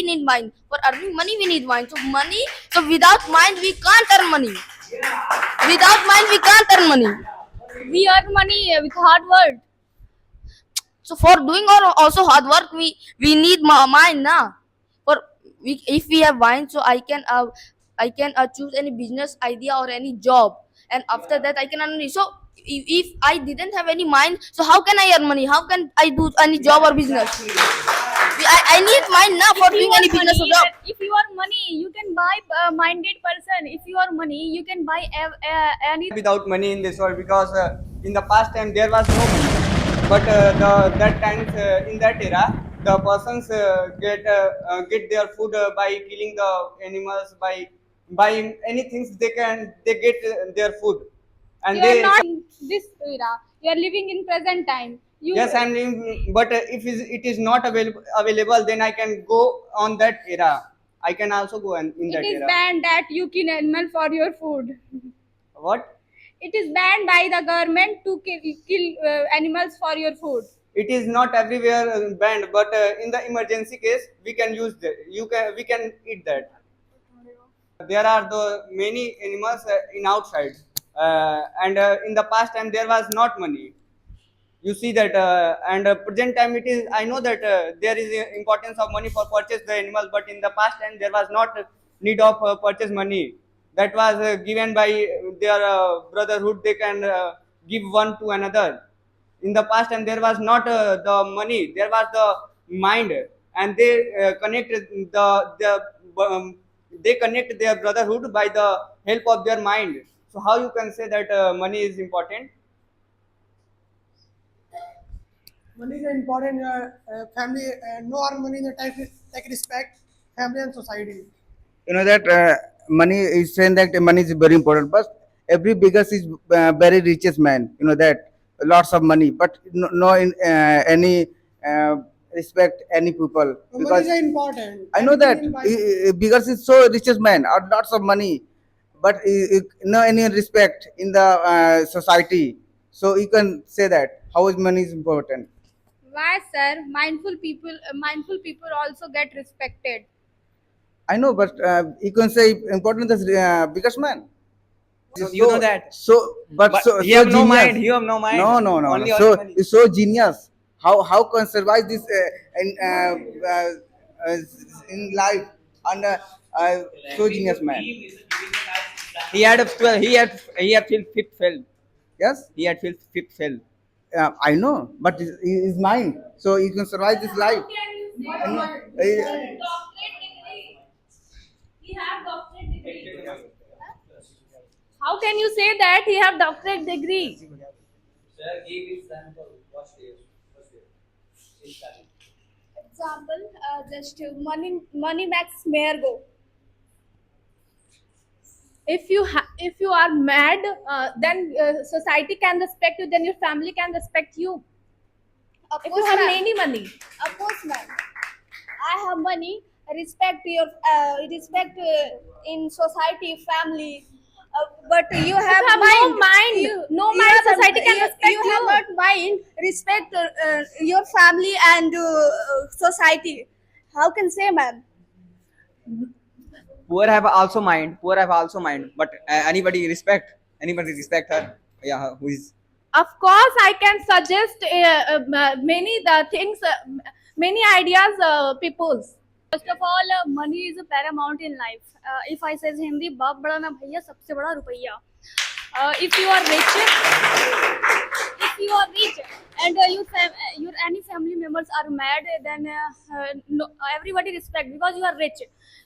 We need mind. For earning money, we need mind. So without mind, we can't earn money. Without mind, we can't earn money. We earn money with hard work. So for doing also hard work, we need mind now. If we have mind, so I can choose any business idea or any job, and after that I can earn money. So if I didn't have any mind, so how can I earn money? How can I do any job or business? I need mind now for doing any business or job. If you are money, you can buy a minded person. If you are money, you can buy any. Without money in this world, because in the past time there was no money, but that times in that era the persons get their food by killing the animals, by buying anything they get their food, and You are they. not in this era. You are living in present time. You. Yes, I'm living, but if it is not available, then I can go on that era. I can also go in It that is era. banned that you kill animal for your food. What? It is banned by the government to kill animals for your food. It is not everywhere banned, but in the emergency case we can use that. We can eat that. There are the many animals in outside, and in the past time there was not money. You see that, and present time it is. I know that there is importance of money for purchase the animal, but in the past time there was not need of purchase money. That was given by their brotherhood. They can give one to another. In the past time there was not the money, there was the mind, and they connect they connect their brotherhood by the help of their mind. So how you can say that money is important? Money is important. Family, no earn money, the take respect, family and society. That money is saying that money is very important, but every biggest is very richest man, that lots of money, but no in any uh, respect any people, So money because is important. I know that Anything in biggest is so richest man or lots of money, but no any respect in the society. So you can say that how is money is important. Why, sir? Mindful people also get respected. I know, but you can say important is biggest man. You know that. So, but But so you so have no genius. mind. You have no mind. No. Only So earning money. it's so genius. How can survive this in life and so genius man. He had a 12, he had fifth fail. Yes, He had fifth fail. I know, but it's mine. So you can survive this life. I know. He have doctorate degree. How can you say that he have doctorate degree? Example, just money makes mayor go. If you are mad, then society can respect you. Then your family can respect you. If you have many money. Of course, ma'am. I have money. Respect in society, family. But you have mind. no mind. No mind. Society can respect you. You have not mind. Respect your family and society. How can say, ma'am? Poor have also mind. Poor have also mind. But anybody respect her. Yeah, who is. Of course, I can suggest many the things, many ideas, people's. First of all, money is a paramount in life. If I says Hindi, बाप बड़ा ना भैया सबसे बड़ा रुपया. If you are rich, and your any family members are mad, then no, everybody respect because you are rich.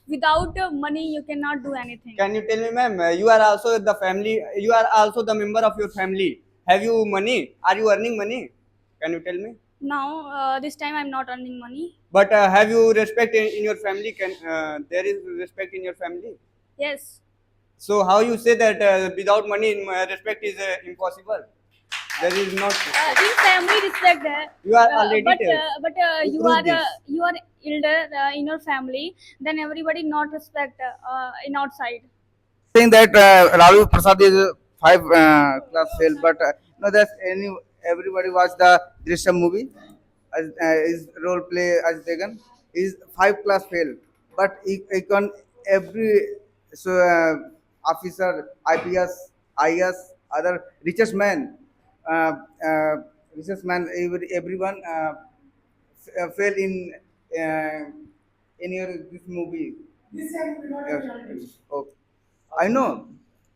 Without money, you cannot do anything. Can you tell me, ma'am? You are also the family. You are also the member of your family. Have you money? Are you earning money? Can you tell me? Now, this time I'm not earning money. But have you respect in your family? There is respect in your family? Yes. So how you say that without money respect is impossible? There is not. In family respect है. You are already but there. you Prove are this. you are elder in your family. Then everybody not respect in outside. Saying that Lalu Prasad is five class fail, but that's everybody watch the Drishyam movie. His role play as taken is five class fail. but econ every so officer, IPS, IS, other richest man, uh, uh, everyone fell uh, in your this movie. This is a movie, not a Yes. reality. Oh, I know,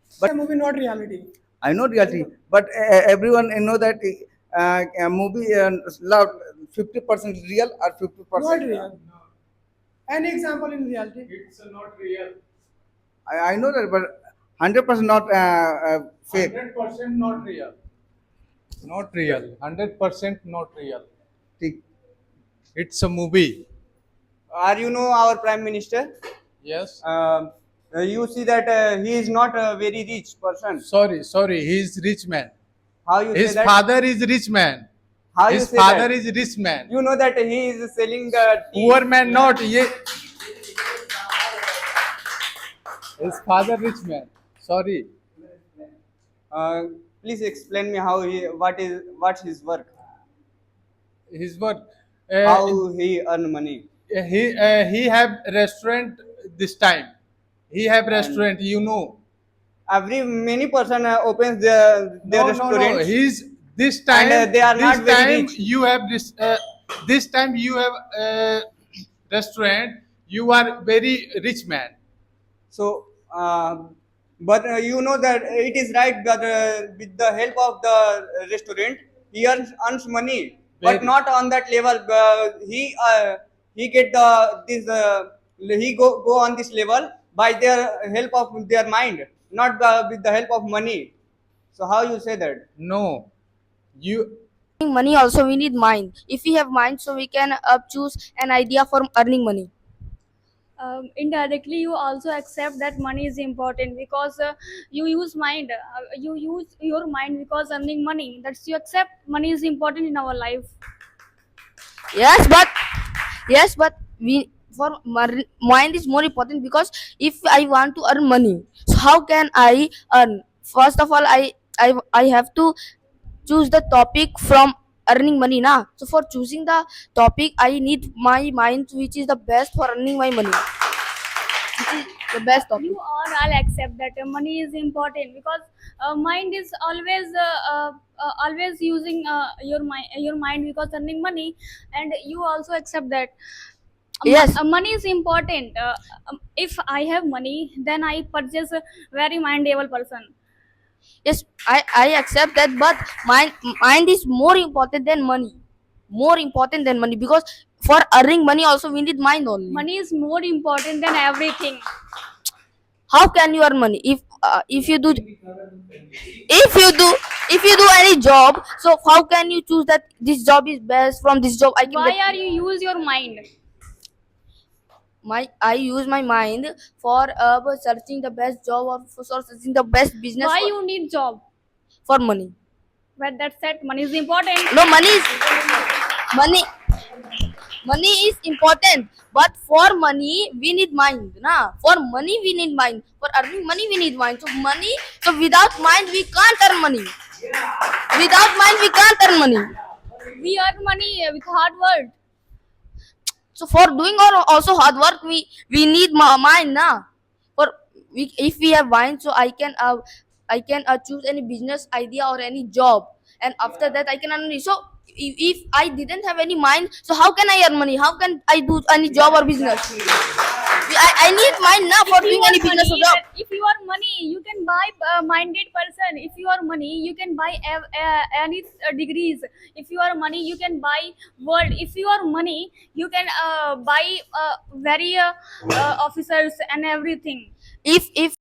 It's a movie, not reality. I know reality, but everyone know that a movie 50% real or 50%. Not real. Any example in reality? I know that, but 100% not fake. 100% not real. Not real. 100% not real. ठीक. It's a movie. Are you know our Prime Minister? Yes. You see that he is not a very rich person. Sorry. He is rich man. How you His say that? father is rich man. How you His say father that? is rich man. You know that he is selling the tea. Poor man not. His father rich man. Sorry. Uh, Please explain me how what's his work? His work. How he earn money? He have restaurant this time. He have restaurant. You know. Every many person opens their No. restaurant. He's this time. And, they are this not very time rich. you have this. This time you have restaurant. You are very rich man. So, but you know that it is right that with the help of the restaurant, he earns money, but Very. not on that level. He get the this he go on this level by their help of their mind, not with the help of money. So how you say that? No. You. Money also we need mind. If we have mind, so we can choose an idea for earning money. Indirectly you also accept that money is important because you use mind, you use your mind because earning money, that's you accept money is important in our life. Yes, but we for mind is more important because if I want to earn money, so how can I earn? First of all, I have to choose the topic from earning money na. So for choosing the topic, I need my mind, which is the best for earning my money. Which is the best topic. You all accept that money is important because mind is always using your mind because earning money, and you also accept that Yes. money is important. If I have money, then I purchase a very mindable person. Yes, I accept that, but mind is more important than money. More important than money because for earning money also we need mind only. Money is more important than everything. How can you earn money if you do any job? So how can you choose that this job is best? From this job I can Why get are you use your mind? I use my mind for searching the best job or for searching the best business Why for, you need job? for money. But that's it. Money is important. No, money money is important, but for money we need mind na. For money we need mind, for earning money we need mind. So without mind we can't earn money. Without mind we can't earn money. We earn money with hard work. So for doing also hard work, we need mind na. If we have mind, so I can choose any business idea or any job, and after that I can earn money. So if I didn't have any mind, so how can I earn money? How can I do any job or business? I need mind now for doing any business or job. If you are money, you can buy minded person. If you are money, you can buy any degrees. If you are money, you can buy world. If you are money, you can buy very officers and everything. If